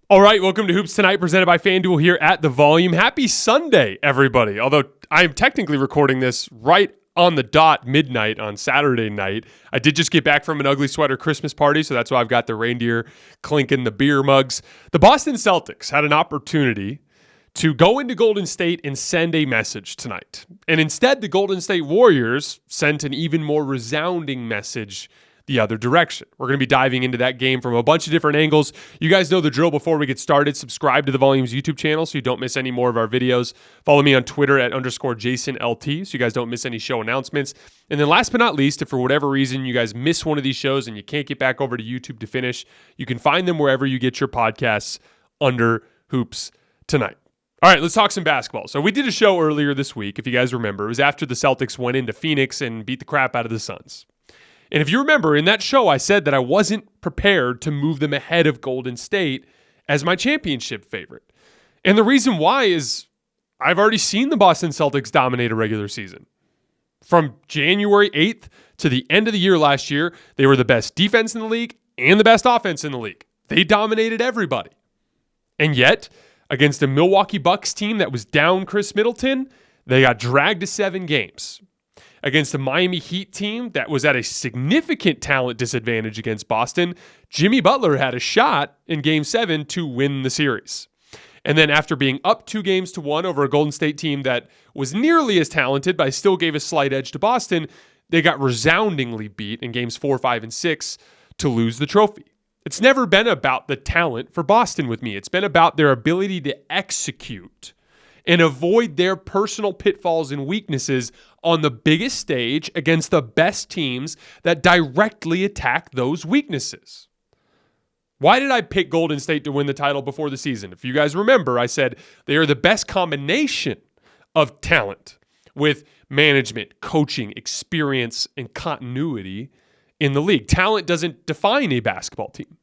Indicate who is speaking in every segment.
Speaker 1: All right, welcome to Hoops Tonight, presented by FanDuel here at The Volume. Happy Sunday, everybody. Although I am technically recording this right on the dot midnight on Saturday night. I did just get back from an ugly sweater Christmas party, so that's why I've got the reindeer clinking the beer mugs. The Boston Celtics had an opportunity to go into Golden State and send a message tonight. And instead, the Golden State Warriors sent an even more resounding message the other direction. We're going to be diving into that game from a bunch of different angles. You guys know the drill. Before we get started, subscribe to the Volume's YouTube channel so you don't miss any more of our videos. Follow me on Twitter at _JasonLT so you guys don't miss any show announcements. And then last but not least, if for whatever reason you guys miss one of these shows and you can't get back over to YouTube to finish, you can find them wherever you get your podcasts under Hoops Tonight. All right, let's talk some basketball. So we did a show earlier this week, if you guys remember. It was after the Celtics went into Phoenix and beat the crap out of the Suns. And if you remember, in that show, I said that I wasn't prepared to move them ahead of Golden State as my championship favorite. And the reason why is I've already seen the Boston Celtics dominate a regular season. From January 8th to the end of the year last year, they were the best defense in the league and the best offense in the league. They dominated everybody. And yet, against a Milwaukee Bucks team that was down Chris Middleton, they got dragged to 7 games. Against the Miami Heat team that was at a significant talent disadvantage against Boston, Jimmy Butler had a shot in Game 7 to win the series. And then after being up 2-1 over a Golden State team that was nearly as talented but still gave a slight edge to Boston, they got resoundingly beat in Games 4, 5, and 6 to lose the trophy. It's never been about the talent for Boston with me. It's been about their ability to execute and avoid their personal pitfalls and weaknesses on the biggest stage against the best teams that directly attack those weaknesses. Why did I pick Golden State to win the title before the season? If you guys remember, I said they are the best combination of talent with management, coaching, experience, and continuity in the league. Talent doesn't define a basketball team.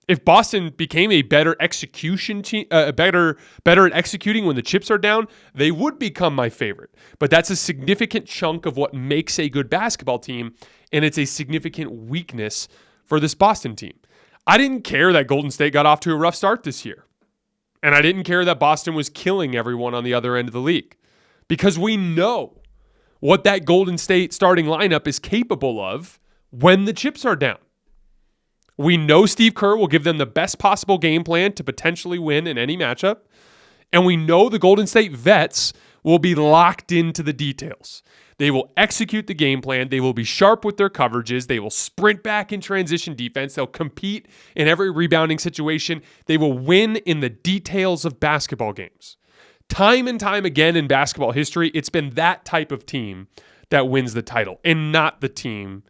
Speaker 1: If Boston became a better execution team, better at executing when the chips are down, they would become my favorite. But that's a significant chunk of what makes a good basketball team, and it's a significant weakness for this Boston team. I didn't care that Golden State got off to a rough start this year, and I didn't care that Boston was killing everyone on the other end of the league, because we know what that Golden State starting lineup is capable of when the chips are down. We know Steve Kerr will give them the best possible game plan to potentially win in any matchup. And we know the Golden State vets will be locked into the details. They will execute the game plan. They will be sharp with their coverages. They will sprint back in transition defense. They'll compete in every rebounding situation. They will win in the details of basketball games. Time and time again in basketball history, it's been that type of team that wins the title and not the team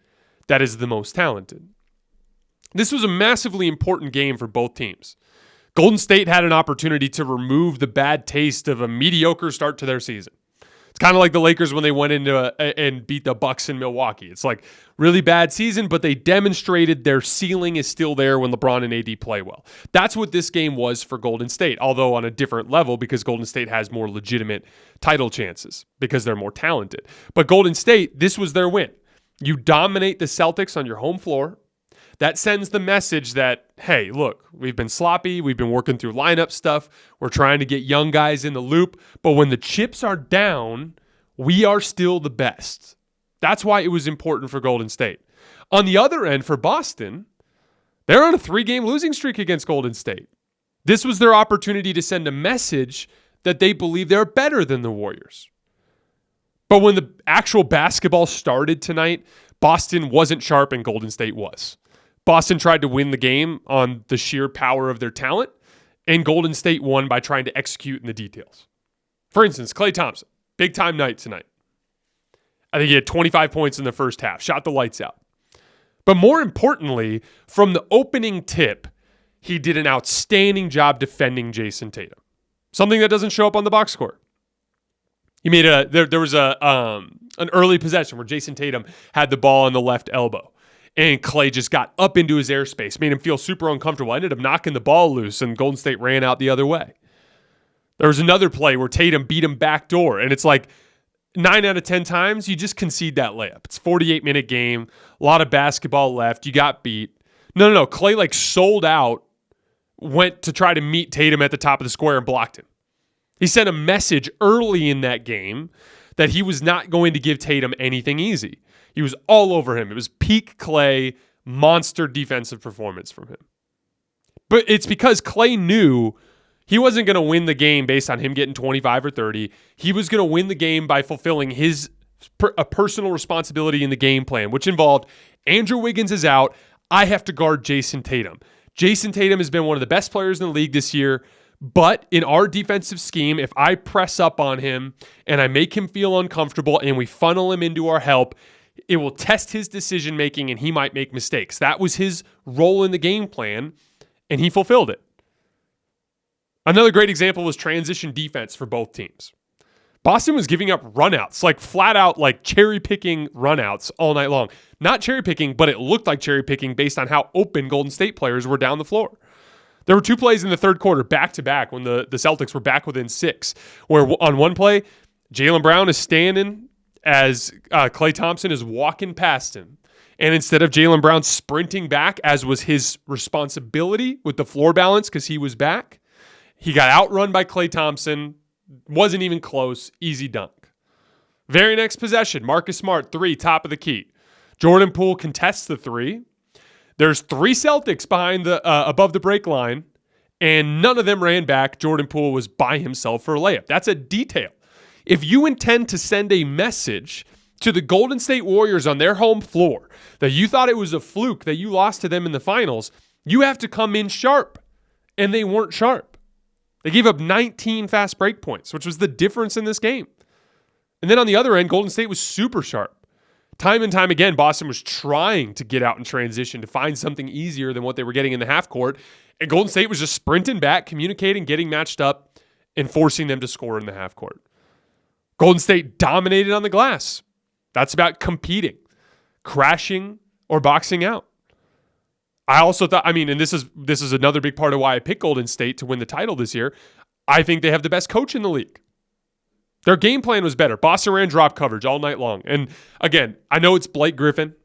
Speaker 1: that is the most talented. This was a massively important game for both teams. Golden State had an opportunity to remove the bad taste of a mediocre start to their season. It's kind of like the Lakers when they went into and beat the Bucks in Milwaukee. It's like really bad season, but they demonstrated their ceiling is still there when LeBron and AD play well. That's what this game was for Golden State, although on a different level because Golden State has more legitimate title chances because they're more talented. But Golden State, this was their win. You dominate the Celtics on your home floor. That sends the message that, hey, look, we've been sloppy. We've been working through lineup stuff. We're trying to get young guys in the loop. But when the chips are down, we are still the best. That's why it was important for Golden State. On the other end, for Boston, they're on a 3-game losing streak against Golden State. This was their opportunity to send a message that they believe they're better than the Warriors. But when the actual basketball started tonight, Boston wasn't sharp and Golden State was. Boston tried to win the game on the sheer power of their talent, and Golden State won by trying to execute in the details. For instance, Klay Thompson, big-time night tonight. I think he had 25 points in the first half, shot the lights out. But more importantly, from the opening tip, he did an outstanding job defending Jayson Tatum, something that doesn't show up on the box score. He made there was an early possession where Jayson Tatum had the ball on the left elbow. And Klay just got up into his airspace, made him feel super uncomfortable. I ended up knocking the ball loose, and Golden State ran out the other way. There was another play where Tatum beat him backdoor, and it's like 9 out of 10 times, you just concede that layup. It's a 48-minute game, a lot of basketball left. You got beat. No. Klay sold out went to try to meet Tatum at the top of the square and blocked him. He sent a message early in that game that he was not going to give Tatum anything easy. He was all over him. It was peak Klay, monster defensive performance from him. But it's because Klay knew he wasn't going to win the game based on him getting 25 or 30. He was going to win the game by fulfilling a personal responsibility in the game plan, which involved Andrew Wiggins is out. I have to guard Jayson Tatum. Jayson Tatum has been one of the best players in the league this year, but in our defensive scheme, if I press up on him and I make him feel uncomfortable and we funnel him into our help, it will test his decision-making and he might make mistakes. That was his role in the game plan, and he fulfilled it. Another great example was transition defense for both teams. Boston was giving up runouts, like flat out, like cherry-picking runouts all night long. Not cherry-picking, but it looked like cherry-picking based on how open Golden State players were down the floor. There were 2 plays in the third quarter, back-to-back, when the Celtics were back within 6, where on one play, Jaylen Brown is standing as Klay Thompson is walking past him. And instead of Jaylen Brown sprinting back, as was his responsibility with the floor balance because he was back, he got outrun by Klay Thompson. Wasn't even close. Easy dunk. Very next possession, Marcus Smart, 3, top of the key. Jordan Poole contests the 3. There's 3 Celtics behind above the break line, and none of them ran back. Jordan Poole was by himself for a layup. That's a detail. If you intend to send a message to the Golden State Warriors on their home floor that you thought it was a fluke that you lost to them in the finals, you have to come in sharp, and they weren't sharp. They gave up 19 fast break points, which was the difference in this game. And then on the other end, Golden State was super sharp. Time and time again, Boston was trying to get out in transition to find something easier than what they were getting in the half court. And Golden State was just sprinting back, communicating, getting matched up, and forcing them to score in the half court. Golden State dominated on the glass. That's about competing, crashing, or boxing out. I also thought, and this is another big part of why I picked Golden State to win the title this year. I think they have the best coach in the league. Their game plan was better. Boston ran drop coverage all night long. And again, I know it's Blake Griffin,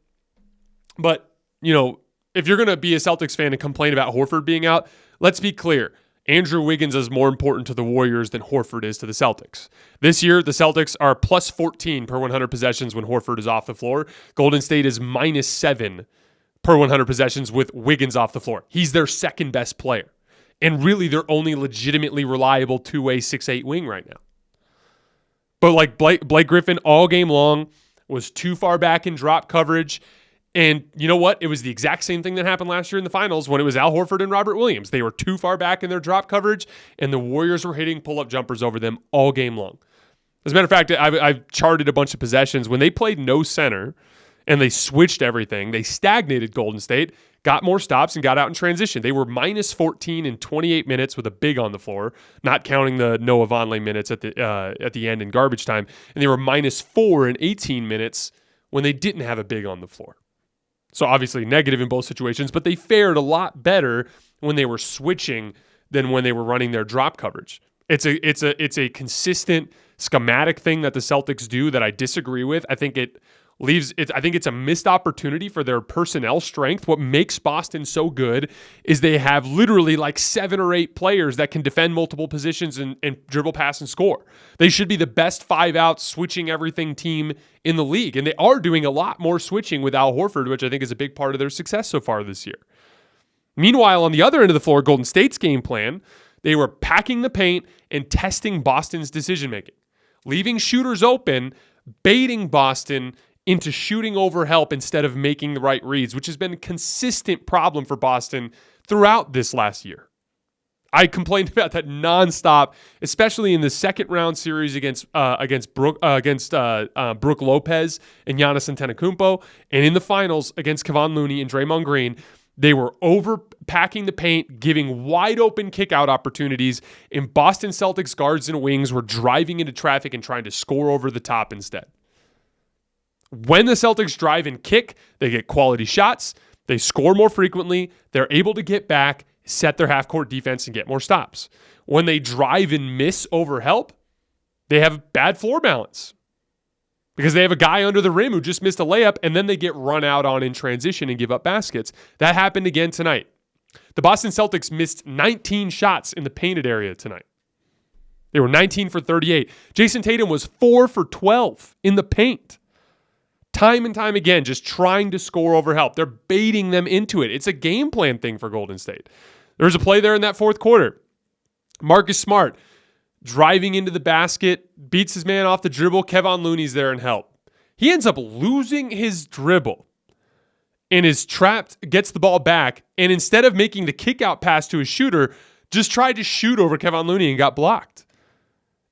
Speaker 1: but if you're going to be a Celtics fan and complain about Horford being out, let's be clear. Andrew Wiggins is more important to the Warriors than Horford is to the Celtics. This year, the Celtics are plus 14 per 100 possessions when Horford is off the floor. Golden State is minus 7 per 100 possessions with Wiggins off the floor. He's their second best player. And really, they're only legitimately reliable two-way 6'8" wing right now. But like Blake Griffin all game long was too far back in drop coverage. And you know what? It was the exact same thing that happened last year in the finals when it was Al Horford and Robert Williams. They were too far back in their drop coverage, and the Warriors were hitting pull-up jumpers over them all game long. As a matter of fact, I've charted a bunch of possessions. When they played no center, and they switched everything. They stagnated Golden State, got more stops, and got out in transition. They were minus 14 in 28 minutes with a big on the floor, not counting the Noah Vonleh minutes at the end in garbage time. And they were minus 4 in 18 minutes when they didn't have a big on the floor. So obviously negative in both situations, but they fared a lot better when they were switching than when they were running their drop coverage. It's a consistent schematic thing that the Celtics do that I disagree with. I think it's a missed opportunity for their personnel strength. What makes Boston so good is they have literally like 7 or 8 players that can defend multiple positions and dribble, pass, and score. They should be the best 5-out switching everything team in the league. And they are doing a lot more switching with Al Horford, which I think is a big part of their success so far this year. Meanwhile, on the other end of the floor, Golden State's game plan, they were packing the paint and testing Boston's decision-making, leaving shooters open, baiting Boston into shooting over help instead of making the right reads, which has been a consistent problem for Boston throughout this last year. I complained about that nonstop, especially in the second round series against Brook Lopez and Giannis Antetokounmpo, and in the finals against Kevon Looney and Draymond Green. They were overpacking the paint, giving wide open kickout opportunities, and Boston Celtics guards and wings were driving into traffic and trying to score over the top instead. When the Celtics drive and kick, they get quality shots, they score more frequently, they're able to get back, set their half-court defense, and get more stops. When they drive and miss over help, they have bad floor balance because they have a guy under the rim who just missed a layup, and then they get run out on in transition and give up baskets. That happened again tonight. The Boston Celtics missed 19 shots in the painted area tonight. They were 19 for 38. Jayson Tatum was 4 for 12 in the paint. Time and time again, just trying to score over help. They're baiting them into it. It's a game plan thing for Golden State. There was a play there in that fourth quarter. Marcus Smart driving into the basket, beats his man off the dribble. Kevon Looney's there and help. He ends up losing his dribble and is trapped, gets the ball back, and instead of making the kick-out pass to his shooter, just tried to shoot over Kevon Looney and got blocked.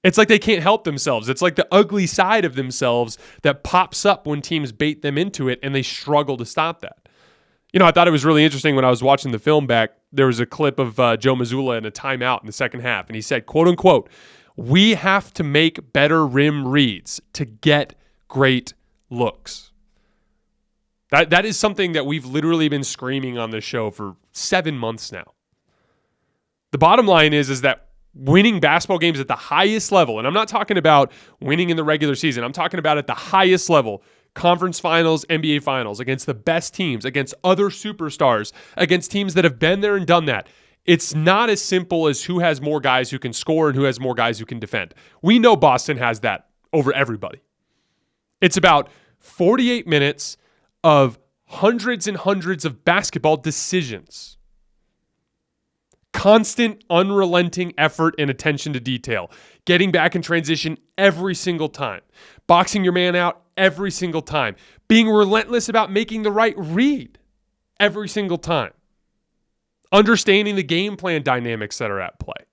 Speaker 1: It's like they can't help themselves. It's like the ugly side of themselves that pops up when teams bait them into it, and they struggle to stop that. I thought it was really interesting when I was watching the film back. There was a clip of Joe Mazzulla in a timeout in the second half, and he said, quote unquote, "We have to make better rim reads to get great looks." That is something that we've literally been screaming on this show for 7 months now. The bottom line is that winning basketball games at the highest level, and I'm not talking about winning in the regular season, I'm talking about at the highest level, conference finals, NBA finals, against the best teams, against other superstars, against teams that have been there and done that. It's not as simple as who has more guys who can score and who has more guys who can defend. We know Boston has that over everybody. It's about 48 minutes of hundreds and hundreds of basketball decisions. Constant, unrelenting effort and attention to detail. Getting back in transition every single time. Boxing your man out every single time. Being relentless about making the right read every single time. Understanding the game plan dynamics that are at play.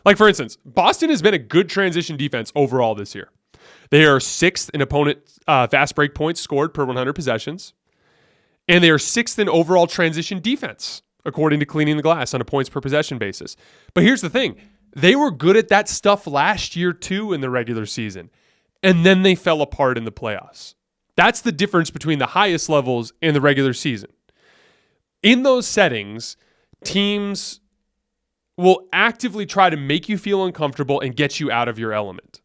Speaker 1: Like, for instance, Boston has been a good transition defense overall this year. They are 6th in opponent fast break points scored per 100 possessions. And they are 6th in overall transition defense, according to Cleaning the Glass, on a points per possession basis. But here's the thing. They were good at that stuff last year too in the regular season. And then they fell apart in the playoffs. That's the difference between the highest levels and the regular season. In those settings, teams will actively try to make you feel uncomfortable and get you out of your element,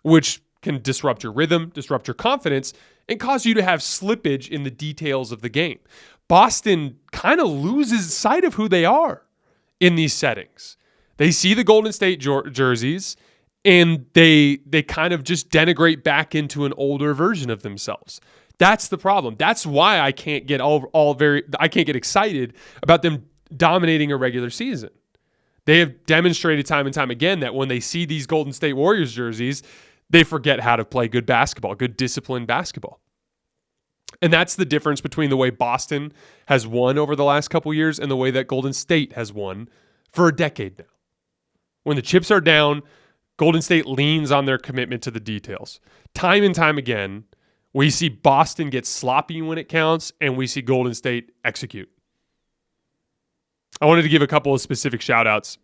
Speaker 1: which can disrupt your rhythm, disrupt your confidence, and cause you to have slippage in the details of the game. Boston kind of loses sight of who they are in these settings. They see the Golden State jerseys, and they kind of just denigrate back into an older version of themselves. That's the problem. That's why I can't get I can't get excited about them dominating a regular season. They have demonstrated time and time again that when they see these Golden State Warriors jerseys, they forget how to play good basketball, good disciplined basketball. And that's the difference between the way Boston has won over the last couple years and the way that Golden State has won for a decade now. When the chips are down, Golden State leans on their commitment to the details. Time and time again, we see Boston get sloppy when it counts, and we see Golden State execute. I wanted to give a couple of specific shout-outs.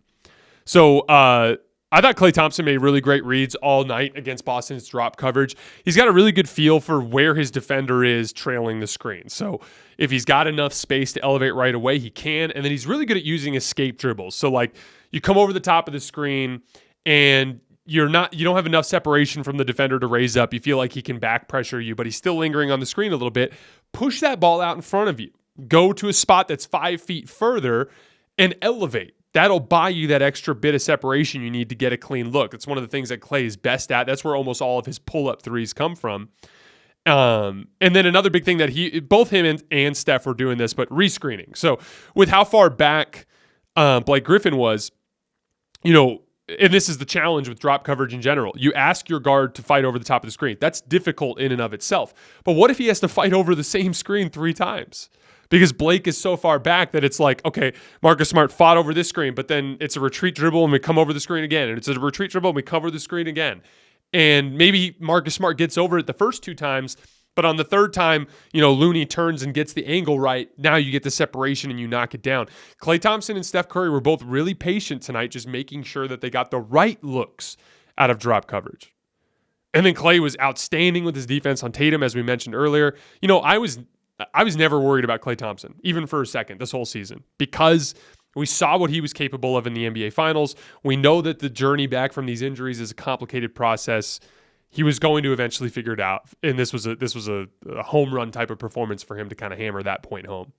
Speaker 1: So, I thought Klay Thompson made really great reads all night against Boston's drop coverage. He's got a really good feel for where his defender is trailing the screen. So if he's got enough space to elevate right away, he can. And then he's really good at using escape dribbles. So like you come over the top of the screen and you don't have enough separation from the defender to raise up. You feel like he can back pressure you, but he's still lingering on the screen a little bit. Push that ball out in front of you. Go to a spot that's 5 feet further and elevate. That'll buy you that extra bit of separation you need to get a clean look. It's one of the things that Klay is best at. That's where almost all of his pull-up threes come from. And then another big thing that both him and Steph were doing this, but rescreening. So with how far back Blake Griffin was, and this is the challenge with drop coverage in general. You ask your guard to fight over the top of the screen. That's difficult in and of itself. But what if he has to fight over the same screen 3 times? Because Blake is so far back that it's like, okay, Marcus Smart fought over this screen, but then it's a retreat dribble and we come over the screen again. And it's a retreat dribble and we cover the screen again. And maybe Marcus Smart gets over it the first 2 times, but on the third time, Looney turns and gets the angle right. Now you get the separation and you knock it down. Klay Thompson and Steph Curry were both really patient tonight, just making sure that they got the right looks out of drop coverage. And then Klay was outstanding with his defense on Tatum, as we mentioned earlier. I was never worried about Klay Thompson, even for a second, this whole season, because we saw what he was capable of in the NBA Finals. We know that the journey back from these injuries is a complicated process. He was going to eventually figure it out, and this was a home run type of performance for him to kind of hammer that point home.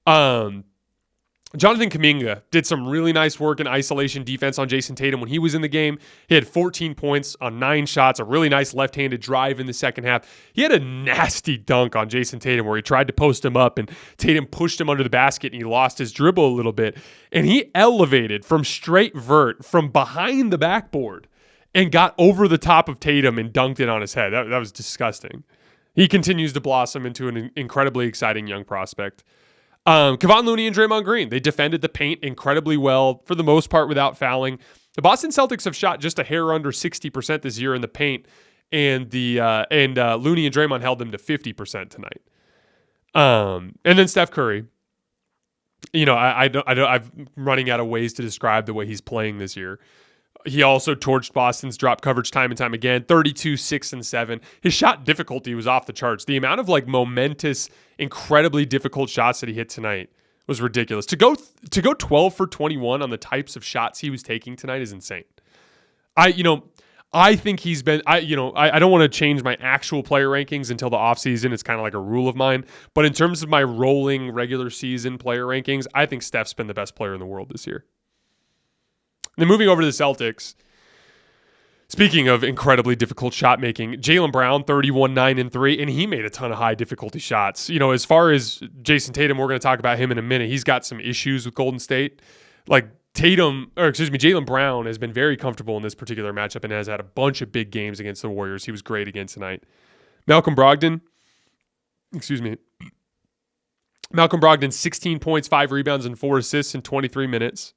Speaker 1: Jonathan Kuminga did some really nice work in isolation defense on Jayson Tatum when he was in the game. He had 14 points on 9 shots, a really nice left-handed drive in the second half. He had a nasty dunk on Jayson Tatum where he tried to post him up and Tatum pushed him under the basket and he lost his dribble a little bit. And he elevated from straight vert from behind the backboard and got over the top of Tatum and dunked it on his head. That was disgusting. He continues to blossom into an incredibly exciting young prospect. Kevon Looney and Draymond Green, they defended the paint incredibly well, for the most part without fouling. The Boston Celtics have shot just a hair under 60% this year in the paint, and Looney and Draymond held them to 50% tonight. And then Steph Curry, I'm running out of ways to describe the way he's playing this year. He also torched Boston's drop coverage time and time again, 32, 6, and 7. His shot difficulty was off the charts. The amount of momentous, incredibly difficult shots that he hit tonight was ridiculous. To go 12 for 21 on the types of shots he was taking tonight is insane. I think he's been, I don't want to change my actual player rankings until the offseason. It's kind of like a rule of mine. But in terms of my rolling regular season player rankings, I think Steph's been the best player in the world this year. Then moving over to the Celtics, speaking of incredibly difficult shot making, Jaylen Brown, 31, 9, and 3, and he made a ton of high difficulty shots. As far as Jayson Tatum, we're going to talk about him in a minute. He's got some issues with Golden State. Jaylen Brown has been very comfortable in this particular matchup and has had a bunch of big games against the Warriors. He was great again tonight. Malcolm Brogdon, 16 points, 5 rebounds, and 4 assists in 23 minutes.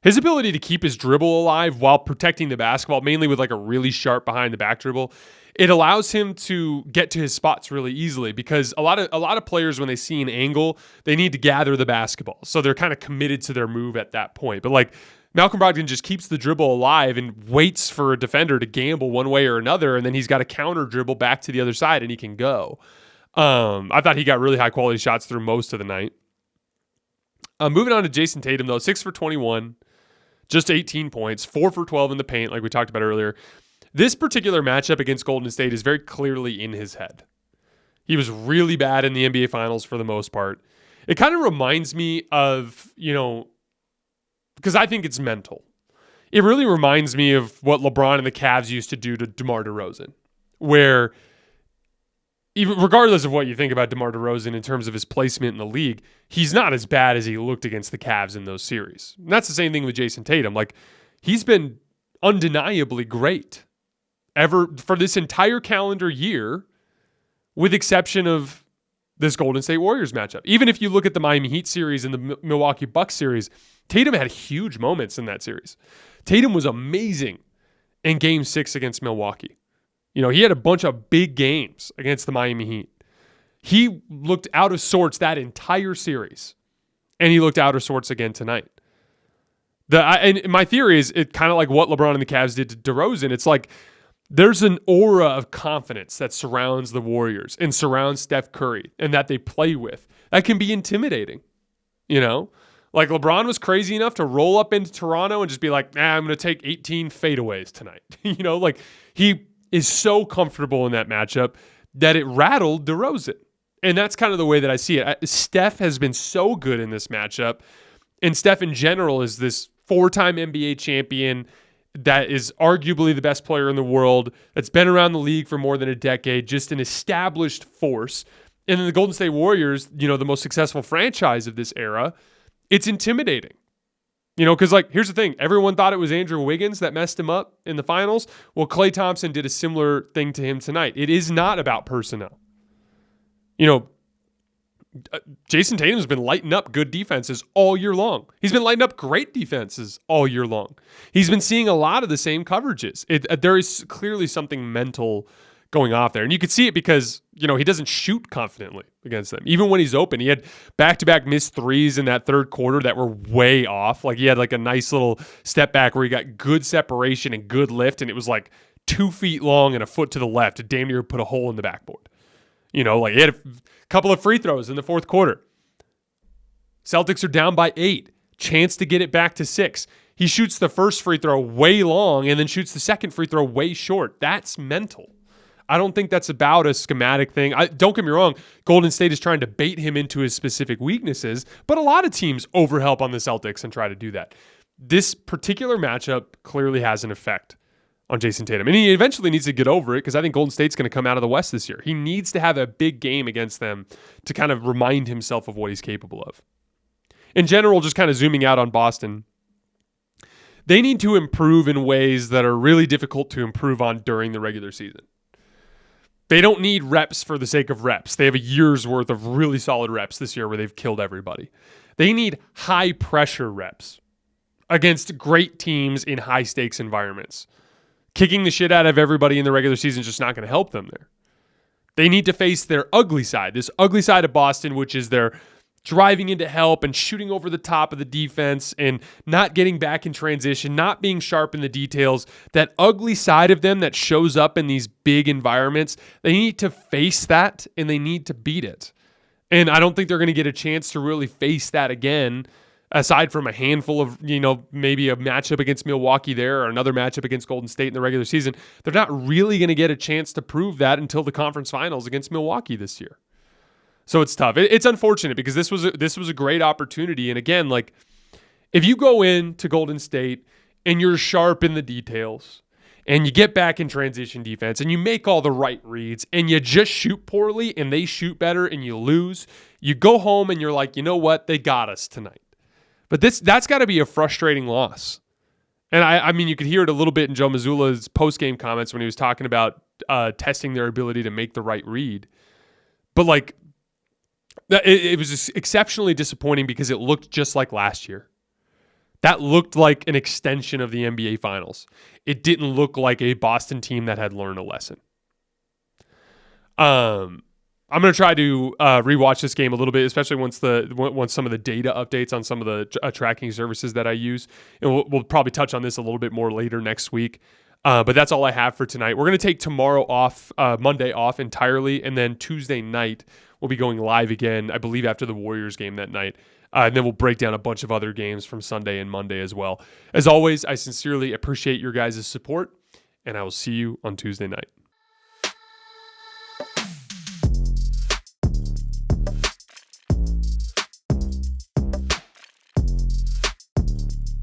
Speaker 1: His ability to keep his dribble alive while protecting the basketball, mainly with a really sharp behind the back dribble, it allows him to get to his spots really easily, because a lot of players, when they see an angle, they need to gather the basketball. So they're kind of committed to their move at that point. But Malcolm Brogdon just keeps the dribble alive and waits for a defender to gamble one way or another, and then he's got a counter dribble back to the other side and he can go. I thought he got really high quality shots through most of the night. Moving on to Jayson Tatum, though, 6 for 21. Just 18 points, 4 for 12 in the paint, like we talked about earlier. This particular matchup against Golden State is very clearly in his head. He was really bad in the NBA Finals for the most part. It kind of reminds me of, because I think it's mental. It really reminds me of what LeBron and the Cavs used to do to DeMar DeRozan, where even regardless of what you think about DeMar DeRozan in terms of his placement in the league, he's not as bad as he looked against the Cavs in those series. And that's the same thing with Jayson Tatum. He's been undeniably great for this entire calendar year, with exception of this Golden State Warriors matchup. Even if you look at the Miami Heat series and the Milwaukee Bucks series, Tatum had huge moments in that series. Tatum was amazing in Game 6 against Milwaukee. He had a bunch of big games against the Miami Heat. He looked out of sorts that entire series, and he looked out of sorts again tonight. And my theory is it kind of like what LeBron and the Cavs did to DeRozan. It's there's an aura of confidence that surrounds the Warriors and surrounds Steph Curry and that they play with that can be intimidating. LeBron was crazy enough to roll up into Toronto and just be I'm going to take 18 fadeaways tonight. He is so comfortable in that matchup that it rattled DeRozan. And that's kind of the way that I see it. Steph has been so good in this matchup. And Steph in general is this 4-time NBA champion that is arguably the best player in the world, that's been around the league for more than a decade, just an established force. And then the Golden State Warriors, the most successful franchise of this era, it's intimidating. Because here's the thing. Everyone thought it was Andrew Wiggins that messed him up in the finals. Well, Klay Thompson did a similar thing to him tonight. It is not about personnel. Jayson Tatum's been lighting up good defenses all year long. He's been lighting up great defenses all year long. He's been seeing a lot of the same coverages. There is clearly something mental going off there. And you could see it because, he doesn't shoot confidently against them. Even when he's open, he had back-to-back missed threes in that third quarter that were way off. He had a nice little step back where he got good separation and good lift, and it was 2 feet long and a foot to the left. It damn near put a hole in the backboard. He had a couple of free throws in the fourth quarter. Celtics are down by 8. Chance to get it back to 6. He shoots the first free throw way long and then shoots the second free throw way short. That's mental. I don't think that's about a schematic thing. Don't get me wrong, Golden State is trying to bait him into his specific weaknesses, but a lot of teams overhelp on the Celtics and try to do that. This particular matchup clearly has an effect on Jayson Tatum, and he eventually needs to get over it because I think Golden State's going to come out of the West this year. He needs to have a big game against them to kind of remind himself of what he's capable of. In general, just kind of zooming out on Boston, they need to improve in ways that are really difficult to improve on during the regular season. They don't need reps for the sake of reps. They have a year's worth of really solid reps this year where they've killed everybody. They need high pressure reps against great teams in high stakes environments. Kicking the shit out of everybody in the regular season is just not going to help them there. They need to face their ugly side, this ugly side of Boston, which is their driving into help and shooting over the top of the defense and not getting back in transition, not being sharp in the details. That ugly side of them that shows up in these big environments, they need to face that and they need to beat it. And I don't think they're going to get a chance to really face that again, aside from a handful of, maybe a matchup against Milwaukee there or another matchup against Golden State in the regular season. They're not really going to get a chance to prove that until the conference finals against Milwaukee this year. So it's tough. It's unfortunate because this was a great opportunity. And again, like if you go into Golden State and you're sharp in the details and you get back in transition defense and you make all the right reads and you just shoot poorly and they shoot better and you lose, you go home and you're like, you know what? They got us tonight. But that's got to be a frustrating loss. And I mean, you could hear it a little bit in Joe Mazzulla's post-game comments when he was talking about testing their ability to make the right read. But like, it was just exceptionally disappointing because it looked just like last year. That looked like an extension of the NBA Finals. It didn't look like a Boston team that had learned a lesson. I'm going to try to rewatch this game a little bit, especially once some of the data updates on some of the tracking services that I use. And we'll probably touch on this a little bit more later next week. But that's all I have for tonight. We're going to take tomorrow off, Monday off entirely, and then Tuesday night we'll be going live again, I believe, after the Warriors game that night. And then we'll break down a bunch of other games from Sunday and Monday as well. As always, I sincerely appreciate your guys' support, and I will see you on Tuesday night.